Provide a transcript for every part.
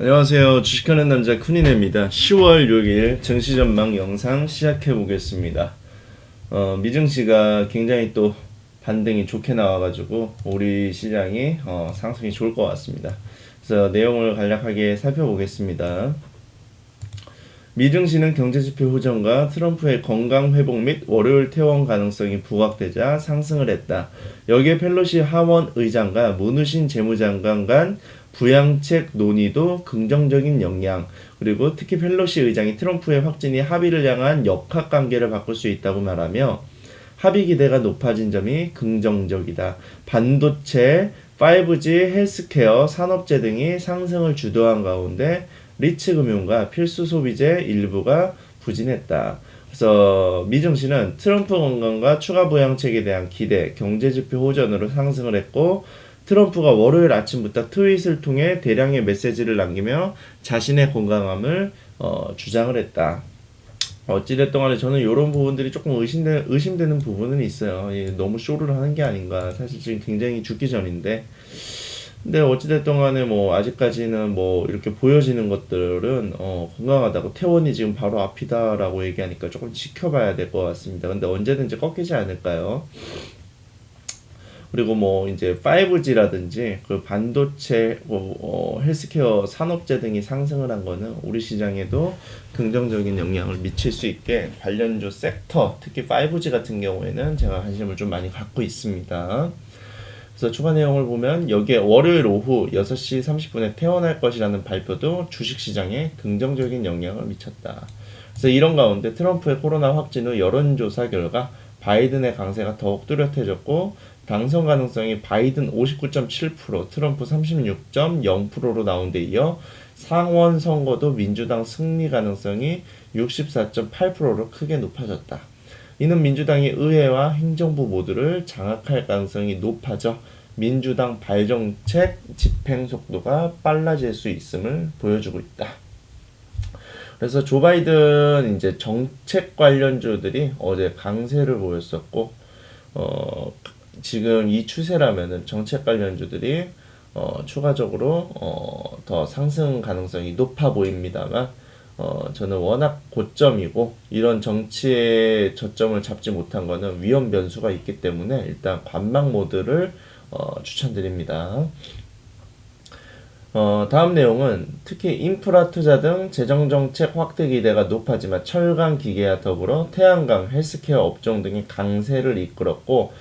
안녕하세요. 주식하는 남자 쿠니네입니다. 10월 6일 증시 전망 영상 시작해 보겠습니다. 미증시가 굉장히 또 반등이 좋게 나와가지고 우리 시장이 상승이 좋을 것 같습니다. 그래서 내용을 간략하게 살펴보겠습니다. 미증시는 경제지표 호전과 트럼프의 건강 회복 및 월요일 퇴원 가능성이 부각되자 상승을 했다. 여기에 펠로시 하원 의장과 문우신 재무장관 간 부양책 논의도 긍정적인 영향, 그리고 특히 펠로시 의장이 트럼프의 확진이 합의를 향한 역학관계를 바꿀 수 있다고 말하며 합의 기대가 높아진 점이 긍정적이다. 반도체, 5G, 헬스케어, 산업재 등이 상승을 주도한 가운데 리츠금융과 필수 소비재 일부가 부진했다. 그래서 미증시는 트럼프 건강과 추가 부양책에 대한 기대, 경제지표 호전으로 상승을 했고, 트럼프가 월요일 아침부터 트윗을 통해 대량의 메시지를 남기며 자신의 건강함을 주장을 했다. 어찌됐든 간에 저는 이런 부분들이 조금 의심되는 부분은 있어요. 너무 쇼를 하는 게 아닌가. 사실 지금 굉장히 죽기 전인데. 근데 어찌됐든 간에 뭐 아직까지는 뭐 이렇게 보여지는 것들은 건강하다고, 퇴원이 지금 바로 앞이다라고 얘기하니까 조금 지켜봐야 될 것 같습니다. 근데 언제든지 꺾이지 않을까요? 그리고 뭐 이제 5G라든지 그 반도체, 헬스케어, 산업재 등이 상승을 한 거는 우리 시장에도 긍정적인 영향을 미칠 수 있게 관련주 섹터, 특히 5G 같은 경우에는 제가 관심을 좀 많이 갖고 있습니다. 그래서 추가 내용을 보면 여기에 월요일 오후 6시 30분에 퇴원할 것이라는 발표도 주식시장에 긍정적인 영향을 미쳤다. 그래서 이런 가운데 트럼프의 코로나 확진 후 여론조사 결과 바이든의 강세가 더욱 뚜렷해졌고, 당선 가능성이 바이든 59.7%, 트럼프 36.0%로 나온 데 이어 상원 선거도 민주당 승리 가능성이 64.8%로 크게 높아졌다. 이는 민주당이 의회와 행정부 모두를 장악할 가능성이 높아져 민주당 발정책 집행 속도가 빨라질 수 있음을 보여주고 있다. 그래서 조 바이든 이제 정책 관련주들이 어제 강세를 보였었고, 지금 이 추세라면은 정책 관련주들이 추가적으로 더 상승 가능성이 높아 보입니다만, 저는 워낙 고점이고 이런 정치의 저점을 잡지 못한 거는 위험 변수가 있기 때문에 일단 관망 모드를 추천드립니다. 다음 내용은 특히 인프라 투자 등 재정정책 확대 기대가 높아지만 철강 기계와 더불어 태양광, 헬스케어 업종 등이 강세를 이끌었고,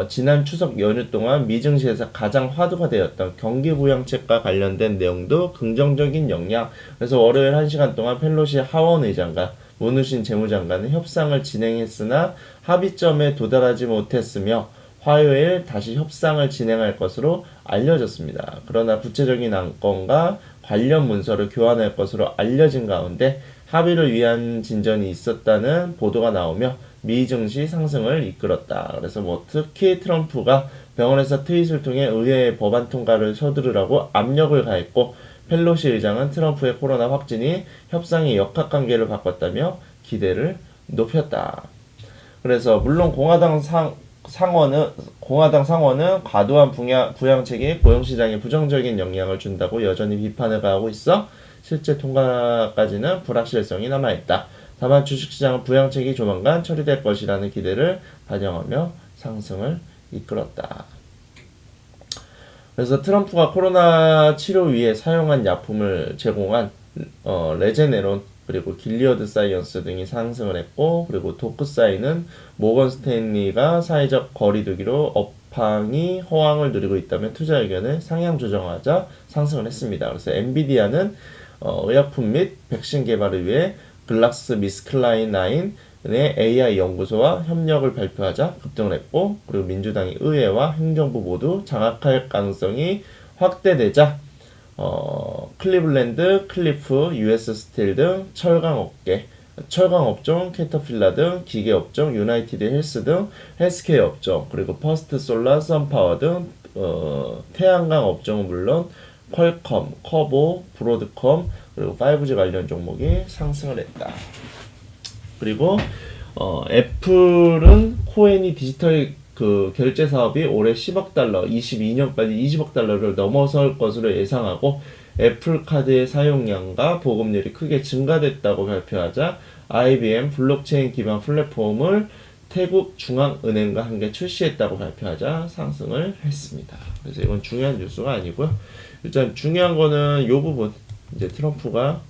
지난 추석 연휴 동안 미증시에서 가장 화두가 되었던 경기부양책과 관련된 내용도 긍정적인 영향. 그래서 월요일 1시간 동안 펠로시 하원 의장과 문우신 재무장관은 협상을 진행했으나 합의점에 도달하지 못했으며 화요일 다시 협상을 진행할 것으로 알려졌습니다. 그러나 구체적인 안건과 관련 문서를 교환할 것으로 알려진 가운데 합의를 위한 진전이 있었다는 보도가 나오며 미증시 상승을 이끌었다. 그래서 뭐 특히 트럼프가 병원에서 트윗을 통해 의회의 법안 통과를 서두르라고 압력을 가했고, 펠로시 의장은 트럼프의 코로나 확진이 협상의 역학관계를 바꿨다며 기대를 높였다. 그래서 물론 공화당 상원은 과도한 부양책이 고용시장에 부정적인 영향을 준다고 여전히 비판을 가하고 있어 실제 통과까지는 불확실성이 남아있다. 다만 주식시장은 부양책이 조만간 처리될 것이라는 기대를 반영하며 상승을 이끌었다. 그래서 트럼프가 코로나 치료 위에 사용한 약품을 제공한 레제네론, 그리고 길리어드 사이언스 등이 상승을 했고, 그리고 도크사인은 모건 스탠리가 사회적 거리두기로 업황이 호황을 누리고 있다면 투자 의견을 상향 조정하자 상승을 했습니다. 그래서 엔비디아는 의약품 및 백신 개발을 위해 글락스미스클라인라인의 AI 연구소와 협력을 발표하자 급등을 했고, 그리고 민주당이 의회와 행정부 모두 장악할 가능성이 확대되자 클리블랜드, 클리프, US 스틸 등 철강업종, 캐터필라 등 기계업종, 유나이티드 헬스 등 헬스케어 업종, 그리고 퍼스트 솔라, 선파워 등 태양광 업종은 물론 퀄컴, 커보, 브로드컴, 그리고 5G 관련 종목이 상승을 했다. 그리고 애플은 코엔이 디지털 그 결제 사업이 올해 10억 달러, 22년까지 20억 달러를 넘어설 것으로 예상하고 애플 카드의 사용량과 보급률이 크게 증가됐다고 발표하자 IBM 블록체인 기반 플랫폼을 태국 중앙은행과 함께 출시했다고 발표하자 상승을 했습니다. 그래서 이건 중요한 뉴스가 아니고요. 일단 중요한 거는 이 부분, 이제 트럼프가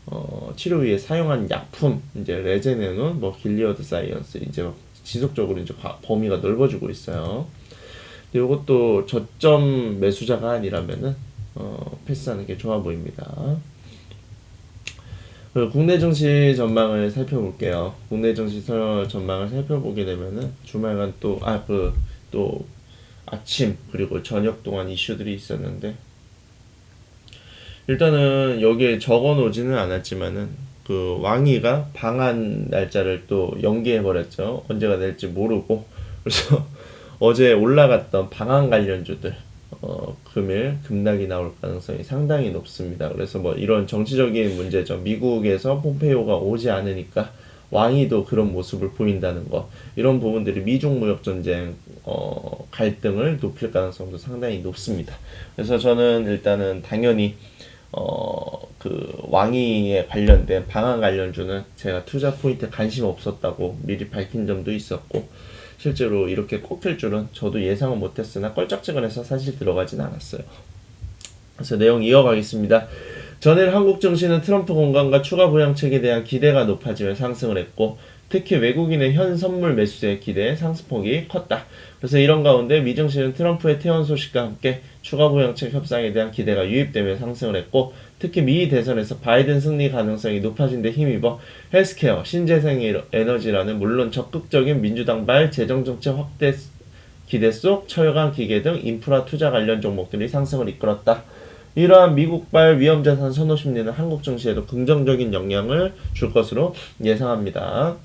치료 위에 사용한 약품, 이제 레제네논, 뭐 길리어드 사이언스, 이제 지속적으로 이제 범위가 넓어지고 있어요. 근데 이것도 저점 매수자가 아니라면은 패스하는 게 좋아 보입니다. 국내 증시 전망을 살펴볼게요. 국내 증시 전망을 살펴보게 되면은 주말간 또 아침 그리고 저녁 동안 이슈들이 있었는데, 일단은 여기에 적어 놓지는 않았지만은 그 왕위가 방한 날짜를 또 연기해 버렸죠. 언제가 될지 모르고. 그래서 어제 올라갔던 방한 관련주들 금일 급락이 나올 가능성이 상당히 높습니다. 그래서 뭐 이런 정치적인 문제죠. 미국에서 폼페이오가 오지 않으니까 왕위도 그런 모습을 보인다는 거, 이런 부분들이 미중 무역 전쟁 갈등을 높일 가능성도 상당히 높습니다. 그래서 저는 일단은 당연히 그 왕위에 관련된 방한 관련주는 제가 투자 포인트에 관심 없었다고 미리 밝힌 점도 있었고, 실제로 이렇게 꼽힐 줄은 저도 예상은 못했으나 껄쩍지근해서 사실 들어가진 않았어요. 그래서 내용 이어가겠습니다. 전일 한국 증시는 트럼프 공관과 추가 부양책에 대한 기대가 높아지며 상승을 했고, 특히 외국인의 현 선물 매수에 기대해 상승폭이 컸다. 그래서 이런 가운데 미증시는 트럼프의 퇴원 소식과 함께 추가 부양책 협상에 대한 기대가 유입되며 상승을 했고, 특히 미 대선에서 바이든 승리 가능성이 높아진 데 힘입어 헬스케어, 신재생에너지라는 물론 적극적인 민주당발 재정정책 확대 기대 속 철강 기계 등 인프라 투자 관련 종목들이 상승을 이끌었다. 이러한 미국발 위험자산 선호 심리는 한국 증시에도 긍정적인 영향을 줄 것으로 예상합니다.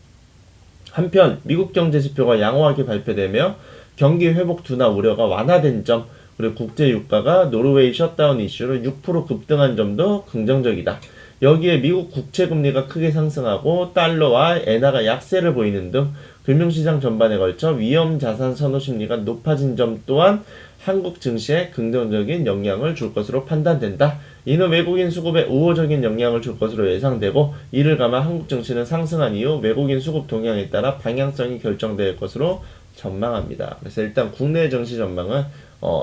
한편 미국 경제 지표가 양호하게 발표되며 경기 회복 둔화 우려가 완화된 점, 그리고 국제 유가가 노르웨이 셧다운 이슈로 6% 급등한 점도 긍정적이다. 여기에 미국 국채 금리가 크게 상승하고 달러와 엔화가 약세를 보이는 등 금융시장 전반에 걸쳐 위험 자산 선호 심리가 높아진 점 또한 한국 증시에 긍정적인 영향을 줄 것으로 판단된다. 이는 외국인 수급에 우호적인 영향을 줄 것으로 예상되고, 이를 감아 한국 증시는 상승한 이후 외국인 수급 동향에 따라 방향성이 결정될 것으로 전망합니다. 그래서 일단 국내 증시 전망은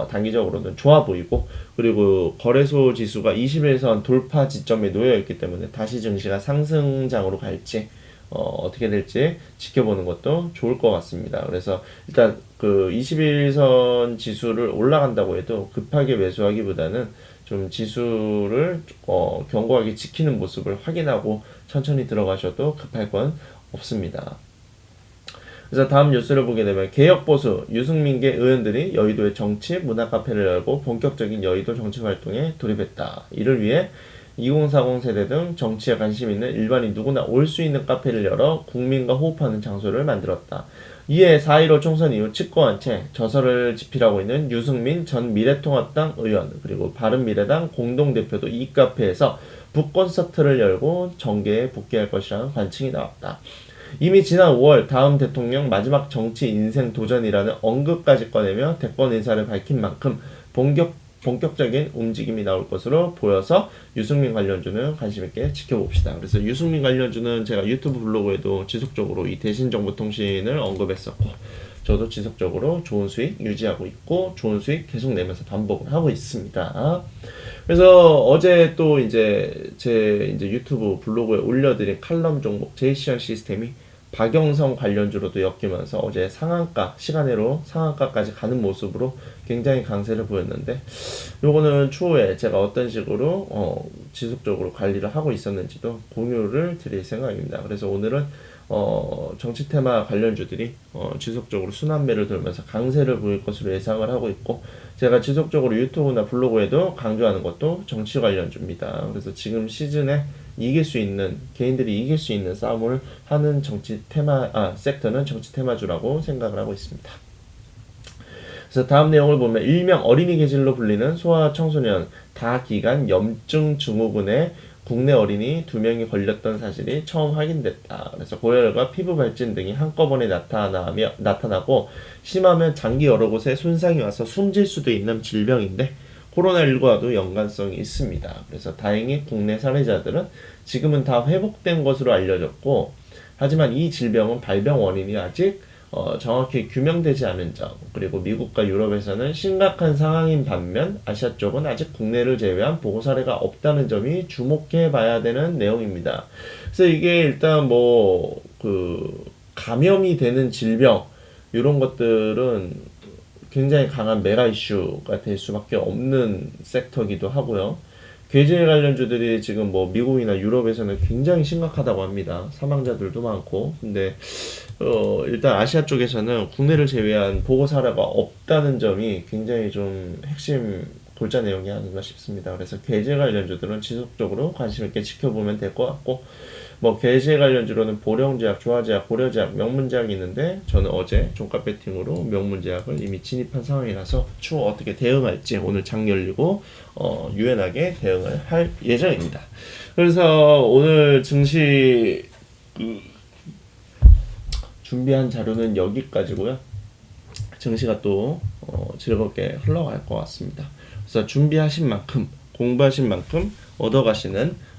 단기적으로는 좋아 보이고, 그리고 거래소 지수가 21선 돌파 지점에 놓여 있기 때문에 다시 증시가 상승장으로 갈지 어떻게 될지 지켜보는 것도 좋을 것 같습니다. 그래서 일단 그 21선 지수를 올라간다고 해도 급하게 매수하기보다는 좀 지수를 견고하게 지키는 모습을 확인하고 천천히 들어가셔도 급할 건 없습니다. 그래서 다음 뉴스를 보게 되면 개혁보수 유승민계 의원들이 여의도에 정치 문화 카페를 열고 본격적인 여의도 정치 활동에 돌입했다. 이를 위해 2040 세대 등 정치에 관심 있는 일반인 누구나 올 수 있는 카페를 열어 국민과 호흡하는 장소를 만들었다. 이에 4.15 총선 이후 집권한 채 저서를 집필하고 있는 유승민 전 미래통합당 의원, 그리고 바른미래당 공동대표도 이 카페에서 북콘서트를 열고 정계에 복귀할 것이라는 관측이 나왔다. 이미 지난 5월 다음 대통령 마지막 정치 인생 도전이라는 언급까지 꺼내며 대권 인사를 밝힌 만큼 본격적인 움직임이 나올 것으로 보여서 유승민 관련주는 관심있게 지켜봅시다. 그래서 유승민 관련주는 제가 유튜브 블로그에도 지속적으로 이 대신정보통신을 언급했었고, 저도 지속적으로 좋은 수익 유지하고 있고 좋은 수익 계속 내면서 반복을 하고 있습니다. 그래서 어제 또 이제 제 유튜브 블로그에 올려드린 칼럼 종목 제이시안 시스템이 박영성 관련주로도 엮이면서 어제 상한가, 시간외로 상한가까지 가는 모습으로 굉장히 강세를 보였는데, 요거는 추후에 제가 어떤 식으로 지속적으로 관리를 하고 있었는지도 공유를 드릴 생각입니다. 그래서 오늘은 정치 테마 관련주들이 지속적으로 순환매를 돌면서 강세를 보일 것으로 예상을 하고 있고, 제가 지속적으로 유튜브나 블로그에도 강조하는 것도 정치 관련주입니다. 그래서 지금 시즌에 이길 수 있는, 개인들이 이길 수 있는 싸움을 하는 섹터는 정치 테마주라고 생각을 하고 있습니다. 그래서 다음 내용을 보면 일명 어린이 계질로 불리는 소아 청소년 다기관 염증 증후군의 국내 어린이 2명이 걸렸던 사실이 처음 확인됐다. 그래서 고열과 피부 발진 등이 한꺼번에 나타나고 심하면 장기 여러 곳에 손상이 와서 숨질 수도 있는 질병인데 코로나19와도 연관성이 있습니다. 그래서 다행히 국내 사례자들은 지금은 다 회복된 것으로 알려졌고, 하지만 이 질병은 발병 원인이 아직 정확히 규명되지 않은 점, 그리고 미국과 유럽에서는 심각한 상황인 반면 아시아 쪽은 아직 국내를 제외한 보고 사례가 없다는 점이 주목해 봐야 되는 내용입니다. 그래서 이게 일단 감염이 되는 질병 이런 것들은 굉장히 강한 메가 이슈가 될 수밖에 없는 섹터기도 하고요. 괴질 관련주들이 지금 미국이나 유럽에서는 굉장히 심각하다고 합니다. 사망자들도 많고. 근데 일단 아시아 쪽에서는 국내를 제외한 보고 사례가 없다는 점이 굉장히 좀 핵심 골자 내용이 아닌가 싶습니다. 그래서 괴질 관련주들은 지속적으로 관심 있게 지켜보면 될 것 같고, 괴질 관련주로는 보령제약, 조화제약, 고려제약, 명문제약이 있는데 저는 어제 종가 배팅으로 명문제약을 이미 진입한 상황이라서 추후 어떻게 대응할지 오늘 장 열리고 유연하게 대응을 할 예정입니다. 그래서 오늘 증시 준비한 자료는 여기까지고요. 증시가 또 즐겁게 흘러갈 것 같습니다. 그래서 준비하신 만큼, 공부하신 만큼 얻어가시는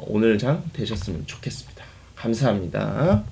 오늘 장 되셨으면 좋겠습니다. 감사합니다.